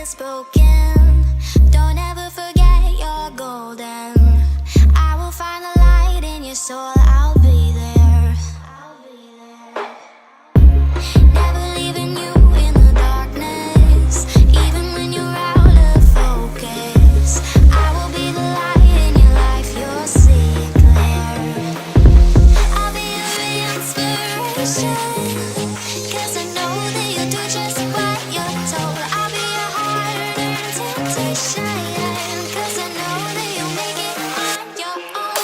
is broken. Don't ever forget you're golden. I will find the light in your soul. I'll be there. Never leaving you in the darkness, even when you're out of focus. I will be the light in your life. You'll see it clear. I'll be your inspiration, 'cause I know that you'll do just what you're told. I'll be your heart-earned temptation, 'cause I know that you'll make it on your own.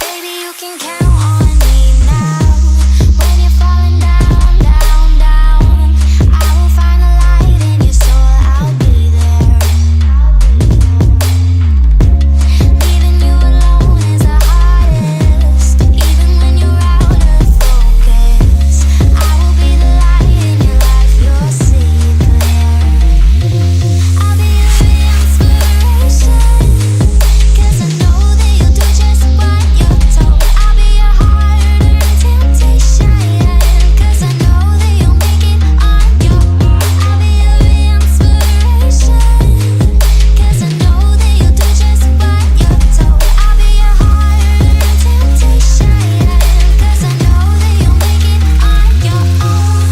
Baby, you can count on me now. When you're falling down, down, down, I will find the light in your soul. I'll be there. Leaving you alone is the hardest, even when you're out of focus. I will be the light in your life. You'll see it clear. I'll be your inspiration, 'cause I know that you'll do just what you're told. I'll be your heart-earned temptation, 'cause I know that you'll make it on your own. I'll be your inspiration, 'cause I know that you'll do just what you're told. I'll be your heart-earned temptation, 'cause I know that you'll make it on your own.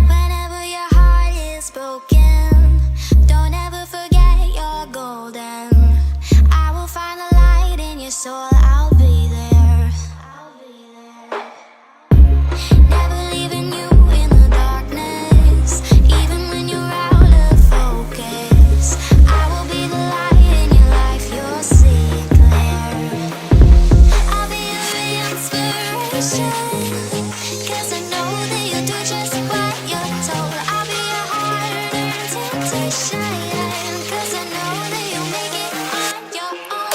Whenever your heart is broken, don't ever forget you're golden. I will find the light in your soul. I'll be there. Never leaving you in the darkness, even when you're out of focus. I will be the light in your life. You'll see it clear. I'll be your inspiration, 'cause I know that you'll do just what you're told. I'll be your heart-earned temptation, 'cause I know that you'll make it on your own.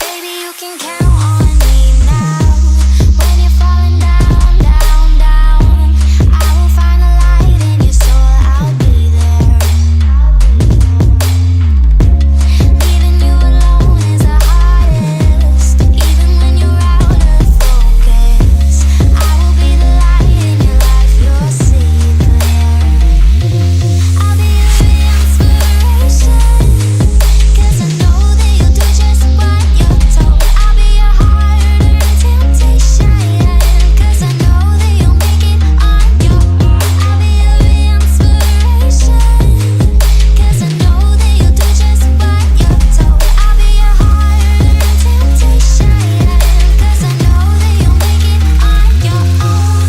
Baby, you can count on me now. When you're falling down, down, down, I will find the light in your soul. I'll be there. Leaving you alone is the hardest, even when you're out of focus. I will be the light in your life. You'll see it clear. I'll be your inspiration, 'cause I know that you'll do just what you're told. I'll be your heart-earned temptation, 'cause I know that you'll make it on your own. I'll be your inspiration, 'cause I know that you'll do just what you're told. I'll be your heart-earned temptation, 'cause I know that you'll make it on your own.